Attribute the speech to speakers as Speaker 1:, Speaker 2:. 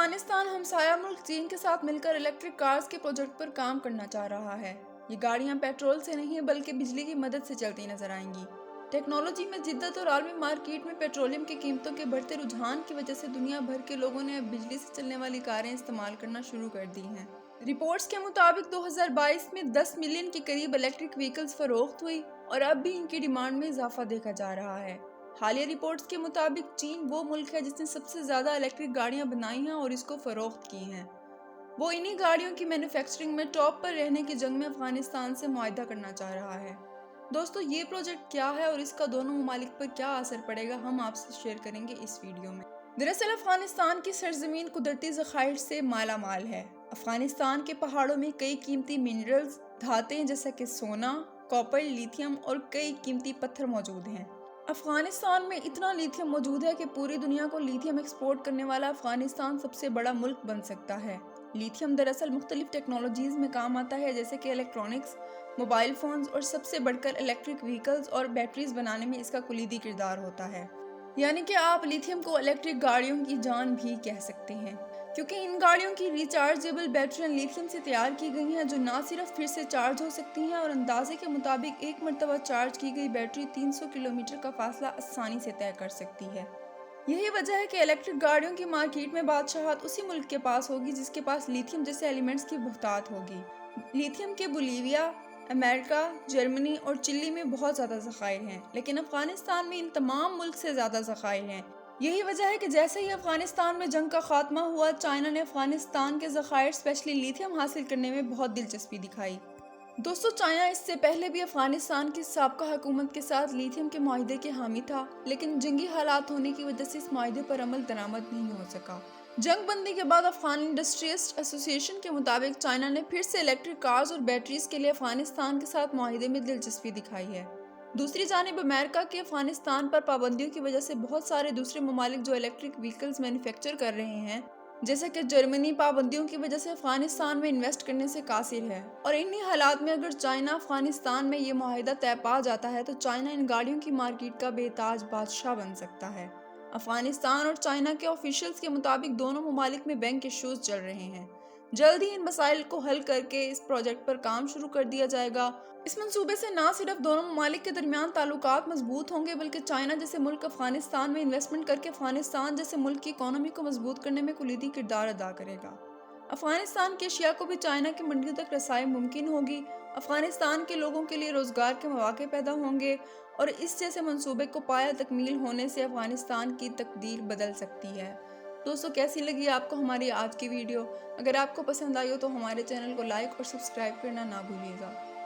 Speaker 1: افغانستان ہمسایہ ملک چین کے ساتھ مل کر الیکٹرک کارز کے پروجیکٹ پر کام کرنا چاہ رہا ہے۔ یہ گاڑیاں پیٹرول سے نہیں بلکہ بجلی کی مدد سے چلتی نظر آئیں گی۔ ٹیکنالوجی میں جدت اور عالمی مارکیٹ میں پیٹرولیم کی قیمتوں کے بڑھتے رجحان کی وجہ سے دنیا بھر کے لوگوں نے اب بجلی سے چلنے والی کاریں استعمال کرنا شروع کر دی ہیں۔ رپورٹس کے مطابق 2022 میں 10 ملین کے قریب الیکٹرک وہیکلز فروخت ہوئی اور اب بھی ان کی ڈیمانڈ میں اضافہ دیکھا جا رہا ہے۔ حالیہ رپورٹس کے مطابق چین وہ ملک ہے جس نے سب سے زیادہ الیکٹرک گاڑیاں بنائی ہیں اور اس کو فروخت کی ہیں۔ وہ انہی گاڑیوں کی مینوفیکچرنگ میں ٹاپ پر رہنے کی جنگ میں افغانستان سے معاہدہ کرنا چاہ رہا ہے۔ دوستو، یہ پروجیکٹ کیا ہے اور اس کا دونوں ممالک پر کیا اثر پڑے گا، ہم آپ سے شیئر کریں گے اس ویڈیو میں۔ دراصل افغانستان کی سرزمین قدرتی ذخائر سے مالا مال ہے۔ افغانستان کے پہاڑوں میں کئی قیمتی منرلز، دھاتیں جیسا کہ سونا، کاپر، لیتھیم اور کئی قیمتی پتھر موجود ہیں۔ افغانستان میں اتنا لیتھیم موجود ہے کہ پوری دنیا کو لیتھیم ایکسپورٹ کرنے والا افغانستان سب سے بڑا ملک بن سکتا ہے۔ لیتھیم دراصل مختلف ٹیکنالوجیز میں کام آتا ہے، جیسے کہ الیکٹرونکس، موبائل فونز اور سب سے بڑھ کر الیکٹرک وہیکلز اور بیٹریز بنانے میں اس کا کلیدی کردار ہوتا ہے۔ یعنی کہ آپ لیتھیم کو الیکٹرک گاڑیوں کی جان بھی کہہ سکتے ہیں، کیونکہ ان گاڑیوں کی ریچارجیبل بیٹریاں لیتھیم سے تیار کی گئی ہیں جو نہ صرف پھر سے چارج ہو سکتی ہیں اور اندازے کے مطابق ایک مرتبہ چارج کی گئی بیٹری 300 کلومیٹر کا فاصلہ آسانی سے طے کر سکتی ہے۔ یہی وجہ ہے کہ الیکٹرک گاڑیوں کی مارکیٹ میں بادشاہت اسی ملک کے پاس ہوگی جس کے پاس لیتھیم جیسے ایلیمنٹس کی بہتات ہوگی۔ لیتھیم کے بولیویا، امریکہ، جرمنی اور چلی میں بہت زیادہ ذخائر ہیں، لیکن افغانستان میں ان تمام ملک سے زیادہ ذخائر ہیں۔ یہی وجہ ہے کہ جیسے ہی افغانستان میں جنگ کا خاتمہ ہوا، چائنا نے افغانستان کے ذخائر اسپیشلی لیتھیم حاصل کرنے میں بہت دلچسپی دکھائی۔ دوستو، چائنا اس سے پہلے بھی افغانستان کی سابقہ حکومت کے ساتھ لیتھیم کے معاہدے کے حامی تھا، لیکن جنگی حالات ہونے کی وجہ سے اس معاہدے پر عمل درآمد نہیں ہو سکا۔ جنگ بندی کے بعد افغان انڈسٹریسٹ ایسوسی ایشن کے مطابق چائنا نے پھر سے الیکٹرک کارز اور بیٹریز کے لیے افغانستان کے ساتھ معاہدے میں دلچسپی دکھائی ہے۔ دوسری جانب امریکہ کے افغانستان پر پابندیوں کی وجہ سے بہت سارے دوسرے ممالک جو الیکٹرک وہیکلز مینوفیکچر کر رہے ہیں، جیسے کہ جرمنی، پابندیوں کی وجہ سے افغانستان میں انویسٹ کرنے سے قاصر ہے۔ اور انہی حالات میں اگر چائنا افغانستان میں یہ معاہدہ طے پا جاتا ہے تو چائنا ان گاڑیوں کی مارکیٹ کا بے تاج بادشاہ بن سکتا ہے۔ افغانستان اور چائنا کے آفیشلز کے مطابق دونوں ممالک میں بینک ایشوز چل رہے ہیں۔ جلد ہی ان مسائل کو حل کر کے اس پروجیکٹ پر کام شروع کر دیا جائے گا۔ اس منصوبے سے نہ صرف دونوں ممالک کے درمیان تعلقات مضبوط ہوں گے بلکہ چائنا جیسے ملک افغانستان میں انویسٹمنٹ کر کے افغانستان جیسے ملک کی اکانومی کو مضبوط کرنے میں کلیدی کردار ادا کرے گا۔ افغانستان کی اشیاء کو بھی چائنا کی منڈیوں تک رسائی ممکن ہوگی، افغانستان کے لوگوں کے لیے روزگار کے مواقع پیدا ہوں گے اور اس جیسے منصوبے کو پایہ تکمیل ہونے سے افغانستان کی تقدیر بدل سکتی ہے۔ دوستو، کیسی لگی آپ کو ہماری آج کی ویڈیو؟ اگر آپ کو پسند آئی ہو تو ہمارے چینل کو لائک اور سبسکرائب کرنا نہ بھولیے گا۔